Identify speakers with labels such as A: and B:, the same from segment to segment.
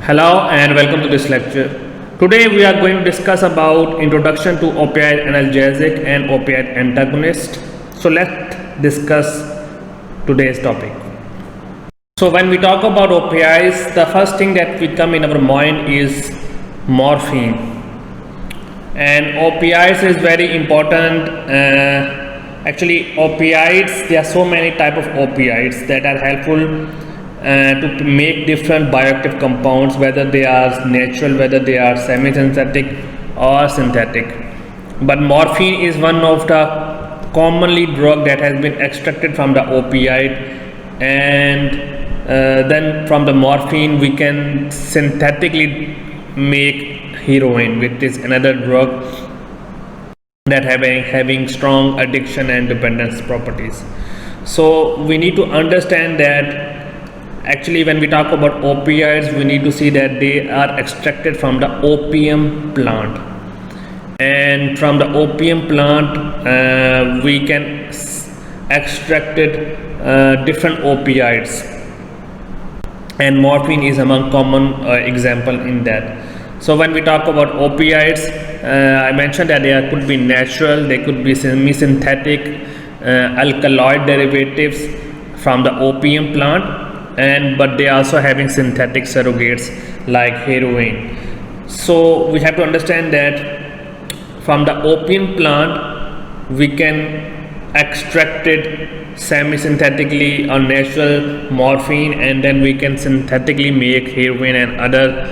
A: Hello and welcome to this lecture. Today we are going to discuss about introduction to opioid analgesic and opioid antagonist. So let's discuss today's topic. So when we talk about opioids, the first thing that will come in our mind is morphine. And opioids is very important. Actually, opioids, there are so many type of opioids that are helpful to make different bioactive compounds, whether they are natural, whether they are semi-synthetic or synthetic. But morphine is one of the commonly drug that has been extracted from the opioid, and then from the morphine we can synthetically make heroin, which is another drug that having strong addiction and dependence properties. So we need to understand that actually when we talk about opioids, we need to see that they are extracted from the opium plant, and from the opium plant we can extract different opioids, and morphine is among common example in that. So when we talk about opioids, I mentioned that they could be natural, they could be semi-synthetic, alkaloid derivatives from the opium plant, but they are also having synthetic surrogates like heroin. So we have to understand that from the opium plant we can extract it semi-synthetically or natural morphine, and then we can synthetically make heroin and other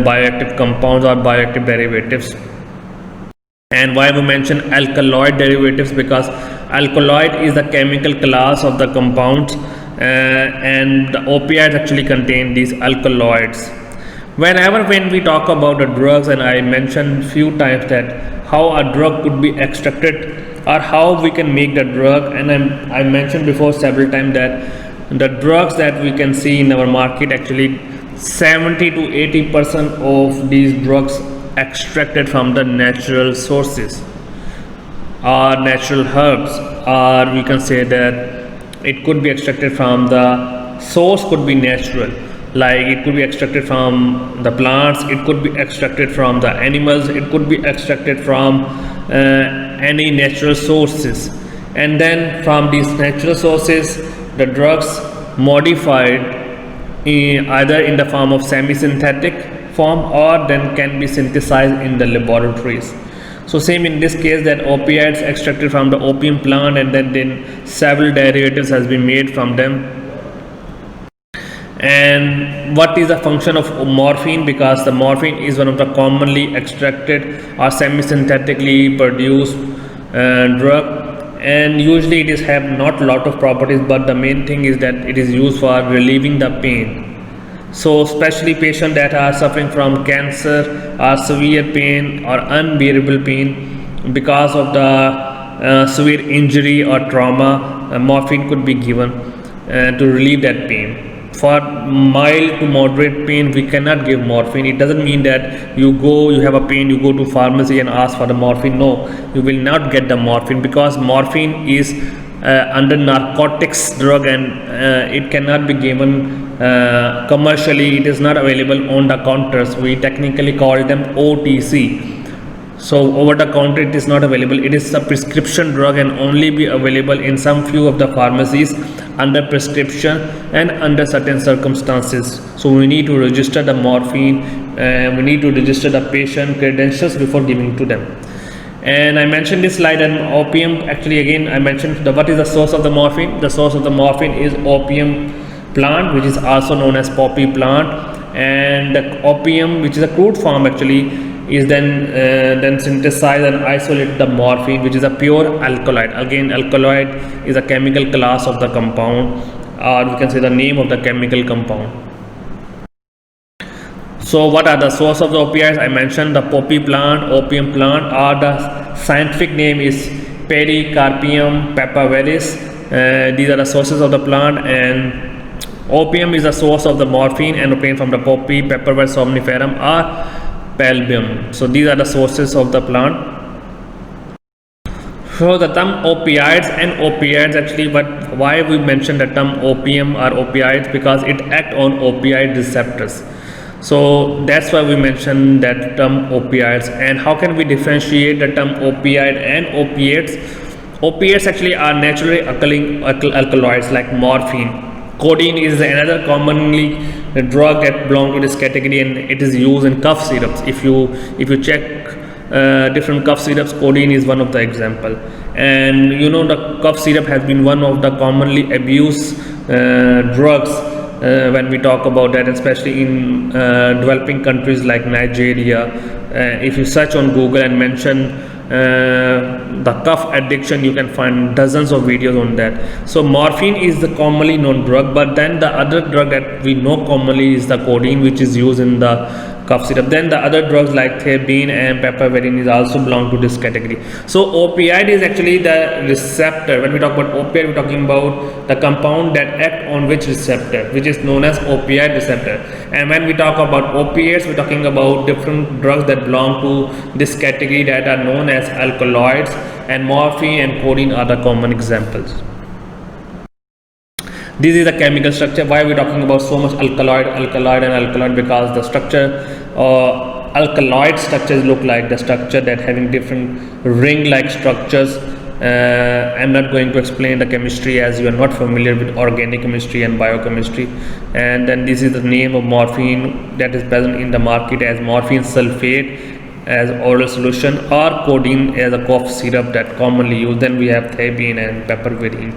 A: bioactive compounds or bioactive derivatives. And why we mention alkaloid derivatives? Because alkaloid is the chemical class of the compounds, and the opioids actually contain these alkaloids. When we talk about the drugs, and I mentioned few times that how a drug could be extracted or how we can make the drug, and I mentioned before several times that the drugs that we can see in our market, actually 70 to 80% of these drugs extracted from the natural sources or natural herbs, or we can say that it could be extracted from the source, could be natural, like it could be extracted from the plants, it could be extracted from the animals, it could be extracted from any natural sources, and then from these natural sources the drugs modified either in the form of semi-synthetic form or then can be synthesized in the laboratories. So same in this case, that opioids extracted from the opium plant, and then several derivatives has been made from them. And what is the function of morphine? Because the morphine is one of the commonly extracted or semi-synthetically produced drug, and usually it is have not lot of properties, but the main thing is that it is used for relieving the pain. So especially patients that are suffering from cancer or severe pain or unbearable pain because of the severe injury or trauma, morphine could be given to relieve that pain. For mild to moderate pain, we cannot give morphine. It doesn't mean that you have a pain, you go to pharmacy and ask for the morphine. No, you will not get the morphine, because morphine is under narcotics drug, and it cannot be given commercially. It is not available on the counters. We technically call them OTC. So over the counter it is not available. It is a prescription drug and only be available in some few of the pharmacies under prescription and under certain circumstances. So we need to register the morphine, we need to register the patient credentials before giving to them. And I mentioned this slide, and opium, actually again I mentioned what is the source of the morphine. The source of the morphine is opium plant, which is also known as poppy plant, and the opium, which is a crude form, actually is then synthesized and isolate the morphine, which is a pure alkaloid. Again, alkaloid is a chemical class of the compound, or we can say the name of the chemical compound. So what are the source of the opioids? I mentioned the poppy plant, opium plant, or the scientific name is Pericarpium papaveris. These are the sources of the plant, and opium is the source of the morphine and obtained from the poppy, Papaver somniferum or Palbium. So these are the sources of the plant. So the term opioids and opioids, actually, why we mention the term opium or opioids? Because it act on opioid receptors. So that's why we mentioned that term opioids. And how can we differentiate the term opioid and opiates? Opiates actually are naturally occurring alkaloids like morphine. Codeine is another commonly drug that belongs to this category, and it is used in cough syrups. If you check different cough syrups, codeine is one of the example. And the cough syrup has been one of the commonly abused drugs when we talk about that, especially in developing countries like Nigeria. If you search on Google and mention the cough addiction, you can find dozens of videos on that. So morphine is the commonly known drug, but then the other drug that we know commonly is the codeine, which is used in the cough syrup. Then the other drugs like theanine and piperacillin is also belong to this category. So opioid is actually the receptor. When we talk about opioid, we're talking about the compound that act on which receptor, which is known as opioid receptor. And when we talk about opiates, we're talking about different drugs that belong to this category that are known as alkaloids, and morphine and codeine are the common examples. This is the chemical structure. Why are we talking about so much alkaloid? Because the structure alkaloid structures look like the structure that having different ring-like structures. I'm not going to explain the chemistry as you are not familiar with organic chemistry and biochemistry. And then this is the name of morphine that is present in the market as morphine sulfate as oral solution, or codeine as a cough syrup that commonly used. Then we have theanine and piperacillin.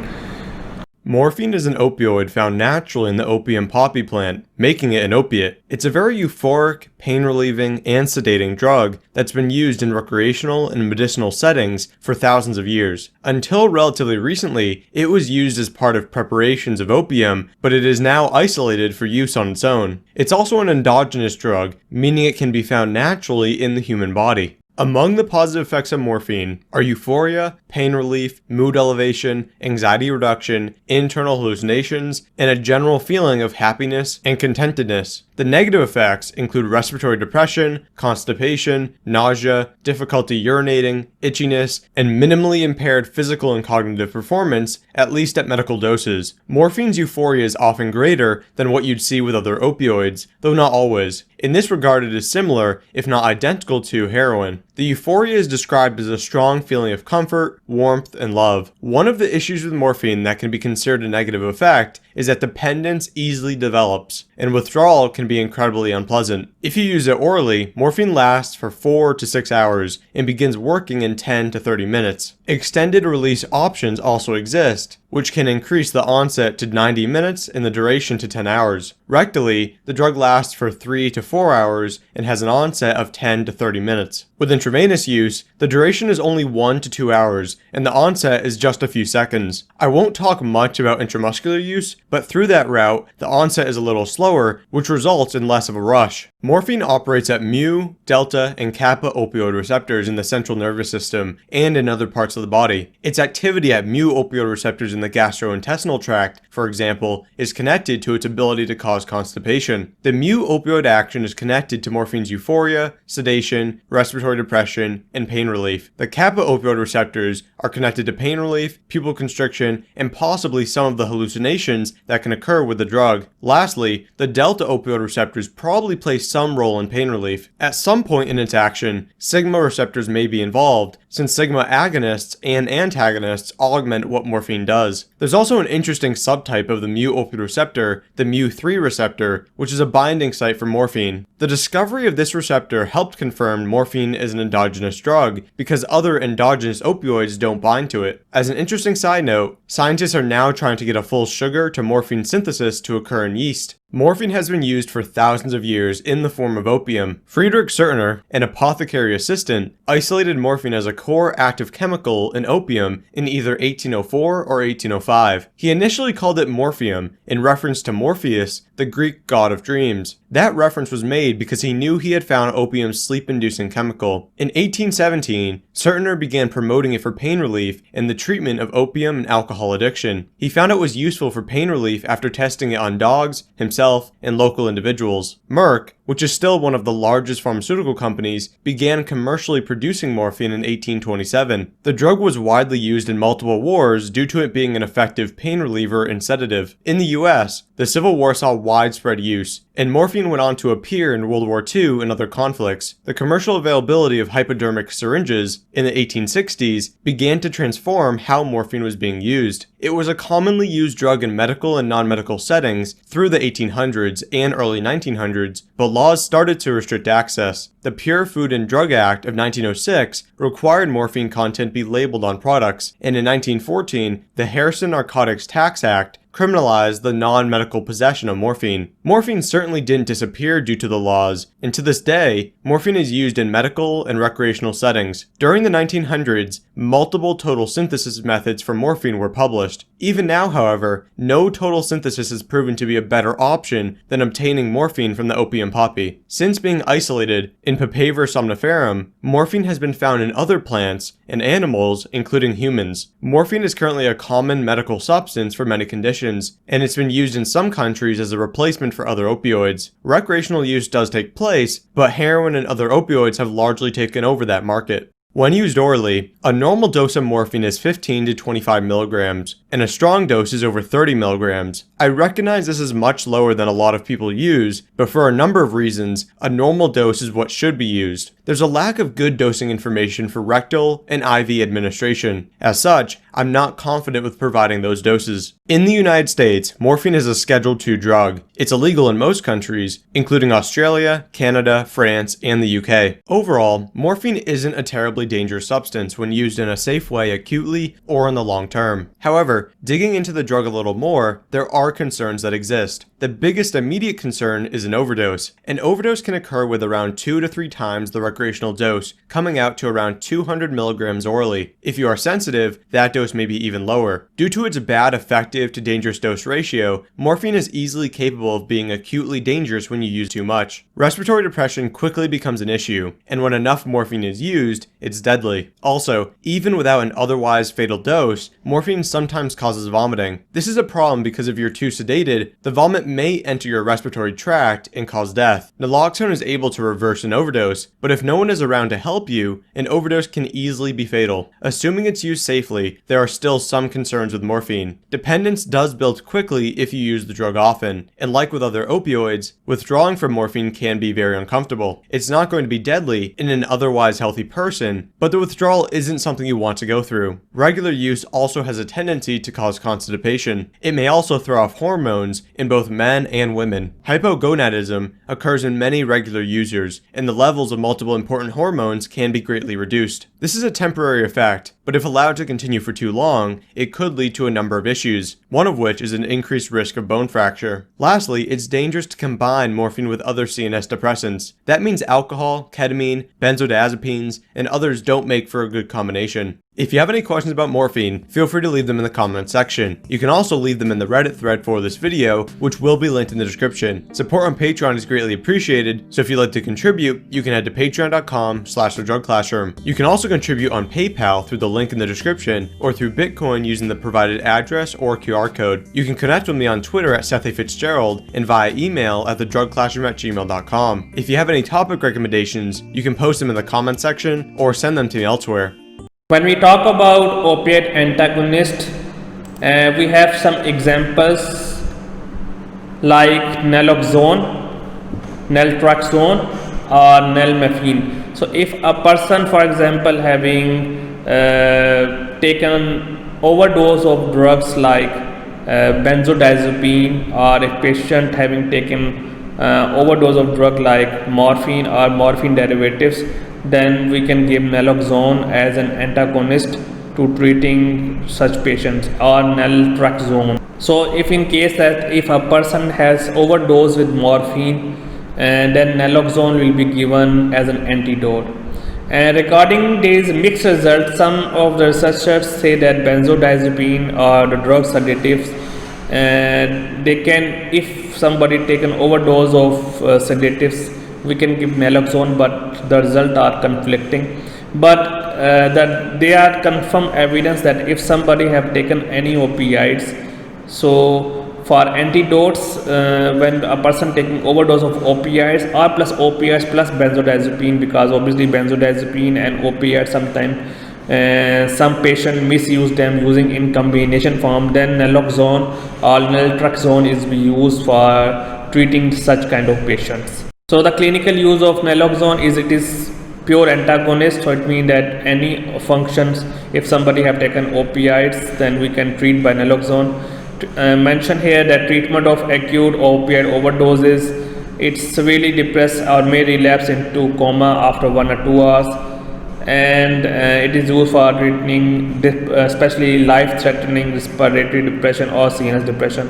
B: Morphine is an opioid found naturally in the opium poppy plant, making it an opiate. It's a very euphoric, pain-relieving, and sedating drug that's been used in recreational and medicinal settings for thousands of years. Until relatively recently, it was used as part of preparations of opium, but it is now isolated for use on its own. It's also an endogenous drug, meaning it can be found naturally in the human body. Among the positive effects of morphine are euphoria, pain relief, mood elevation, anxiety reduction, internal hallucinations, and a general feeling of happiness and contentedness. The negative effects include respiratory depression, constipation, nausea, difficulty urinating, itchiness, and minimally impaired physical and cognitive performance, at least at medical doses. Morphine's euphoria is often greater than what you'd see with other opioids, though not always. In this regard, it is similar, if not identical to, heroin. The euphoria is described as a strong feeling of comfort, warmth, and love. One of the issues with morphine that can be considered a negative effect is that dependence easily develops, and withdrawal can be incredibly unpleasant. If you use it orally, morphine lasts for 4 to 6 hours and begins working in 10 to 30 minutes. Extended release options also exist, which can increase the onset to 90 minutes and the duration to 10 hours. Rectally, the drug lasts for 3 to 4 hours and has an onset of 10 to 30 minutes. With intravenous use, the duration is only 1 to 2 hours, and the onset is just a few seconds. I won't talk much about intramuscular use, but through that route, the onset is a little slower, which results in less of a rush. Morphine operates at mu, delta, and kappa opioid receptors in the central nervous system and in other parts of the body. Its activity at mu opioid receptors in the gastrointestinal tract, for example, is connected to its ability to cause constipation. The mu opioid action is connected to morphine's euphoria, sedation, respiratory depression, and pain relief. The kappa opioid receptors are connected to pain relief, pupil constriction, and possibly some of the hallucinations that can occur with the drug. Lastly, the delta opioid receptors probably play some role in pain relief. At some point in its action, sigma receptors may be involved, since sigma agonists and antagonists augment what morphine does. There's also an interesting subtype of the mu opioid receptor, the mu3 receptor, which is a binding site for morphine. The discovery of this receptor helped confirm morphine is an endogenous drug because other endogenous opioids don't bind to it. As an interesting side note, scientists are now trying to get a full sugar to morphine synthesis to occur in yeast. Morphine has been used for thousands of years in the form of opium. Friedrich Sertner, an apothecary assistant, isolated morphine as a core active chemical in opium in either 1804 or 1805. He initially called it morphium in reference to Morpheus, the Greek god of dreams. That reference was made because he knew he had found opium's sleep-inducing chemical. In 1817, Sertner began promoting it for pain relief in the treatment of opium and alcohol addiction. He found it was useful for pain relief after testing it on dogs, himself himself and local individuals. Merck, which is still one of the largest pharmaceutical companies, began commercially producing morphine in 1827. The drug was widely used in multiple wars due to it being an effective pain reliever and sedative. In the US, the Civil War saw widespread use, and morphine went on to appear in World War II and other conflicts. The commercial availability of hypodermic syringes in the 1860s began to transform how morphine was being used. It was a commonly used drug in medical and non-medical settings through the 1800s and early 1900s, but laws started to restrict access. The Pure Food and Drug Act of 1906 required morphine content be labeled on products, and in 1914, the Harrison Narcotics Tax Act criminalized the non-medical possession of morphine. Morphine certainly didn't disappear due to the laws, and to this day, morphine is used in medical and recreational settings. During the 1900s, multiple total synthesis methods for morphine were published. Even now, however, no total synthesis has proven to be a better option than obtaining morphine from the opium poppy. Since being isolated in Papaver somniferum, morphine has been found in other plants and animals, including humans. Morphine is currently a common medical substance for many conditions, and it's been used in some countries as a replacement for other opioids. Recreational use does take place, but heroin and other opioids have largely taken over that market. When used orally, a normal dose of morphine is 15 to 25 milligrams, and a strong dose is over 30 milligrams. I recognize this is much lower than a lot of people use, but for a number of reasons, a normal dose is what should be used. There's a lack of good dosing information for rectal and IV administration. As such, I'm not confident with providing those doses. In the United States, morphine is a Schedule II drug. It's illegal in most countries, including Australia, Canada, France, and the UK. Overall, morphine isn't a terribly dangerous substance when used in a safe way acutely or in the long term. However, digging into the drug a little more, there are concerns that exist. The biggest immediate concern is an overdose. An overdose can occur with around 2 to 3 times the recreational dose, coming out to around 200 milligrams orally. If you are sensitive, that dose may be even lower. Due to its bad effective to dangerous dose ratio, morphine is easily capable of being acutely dangerous when you use too much. Respiratory depression quickly becomes an issue, and when enough morphine is used, it's deadly. Also, even without an otherwise fatal dose, morphine sometimes causes vomiting. This is a problem because if you're too sedated, the vomit may enter your respiratory tract and cause death. Naloxone is able to reverse an overdose, but if no one is around to help you, an overdose can easily be fatal. Assuming it's used safely, there are still some concerns with morphine. Dependence does build quickly if you use the drug often, and like with other opioids, withdrawing from morphine can be very uncomfortable. It's not going to be deadly in an otherwise healthy person, but the withdrawal isn't something you want to go through. Regular use also has a tendency to cause constipation. It may also throw off hormones in both men and women. Hypogonadism occurs in many regular users, and the levels of multiple important hormones can be greatly reduced. This is a temporary effect, but if allowed to continue for too long, it could lead to a number of issues, one of which is an increased risk of bone fracture. Lastly, it's dangerous to combine morphine with other CNS depressants. That means alcohol, ketamine, benzodiazepines, and others don't make for a good combination. If you have any questions about morphine, feel free to leave them in the comments section. You can also leave them in the Reddit thread for this video, which will be linked in the description. Support on Patreon is greatly appreciated, so if you'd like to contribute, you can head to patreon.com/thedrugclassroom. You can also contribute on PayPal through the link in the description, or through Bitcoin using the provided address or QR code. You can connect with me on Twitter at Seth A. Fitzgerald and via email at thedrugclassroom@gmail.com. If you have any topic recommendations, you can post them in the comments section or send them to me elsewhere.
A: When we talk about opiate antagonist, we have some examples like naloxone, naltrexone, or nalmefene. So if a person, for example, having taken overdose of drugs like benzodiazepine, or a patient having taken overdose of drug like morphine or morphine derivatives, then we can give naloxone as an antagonist to treating such patients, or naltrexone. So if in case that if a person has overdose with morphine, then naloxone will be given as an antidote. And regarding these mixed results, some of the researchers say that benzodiazepine or the drug sedatives, they can, if somebody taken overdose of sedatives, we can give naloxone, but the results are conflicting. But that they are confirmed evidence that if somebody have taken any opioids, so for antidotes, when a person taking overdose of opioids or plus opioids plus benzodiazepine, because obviously benzodiazepine and opioids sometimes some patient misuse them using in combination form, then naloxone or naltrexone is used for treating such kind of patients. So the clinical use of naloxone is, it is pure antagonist, so it means that any functions, if somebody have taken opioids, then we can treat by naloxone. Mention here that treatment of acute opioid overdoses, it's severely depressed or may relapse into coma after 1 or 2 hours, and it is used for treating especially life-threatening respiratory depression or CNS depression,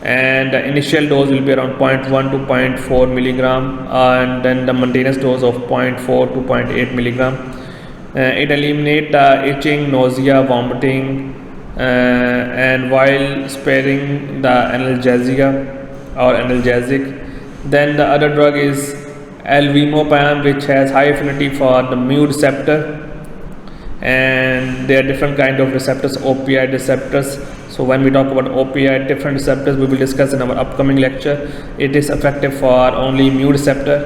A: and the initial dose will be around 0.1 to 0.4 milligram, and then the maintenance dose of 0.4 to 0.8 milligram. It eliminates itching, nausea, vomiting, and while sparing the analgesic. Then the other drug is alvimopam, which has high affinity for the mu receptor, and there are different kind of receptors, opioid receptors. So when we talk about opioid different receptors, we will discuss in our upcoming lecture. It is effective for only mu receptor,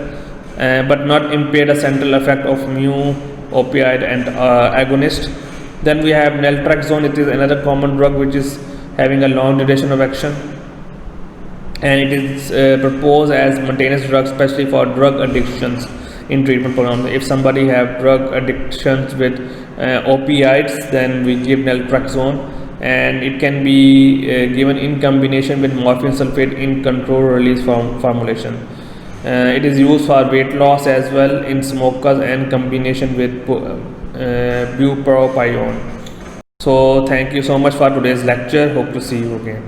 A: but not impede the central effect of mu opioid and agonist. Then we have naltrexone. It is another common drug which is having a long duration of action, and it is proposed as maintenance drug, especially for drug addictions in treatment program. If somebody have drug addictions with opioids, then we give naltrexone, and it can be given in combination with morphine sulfate in controlled release formulation. It is used for weight loss as well in smokers and combination with bupropion. So thank you so much for today's lecture. Hope to see you again.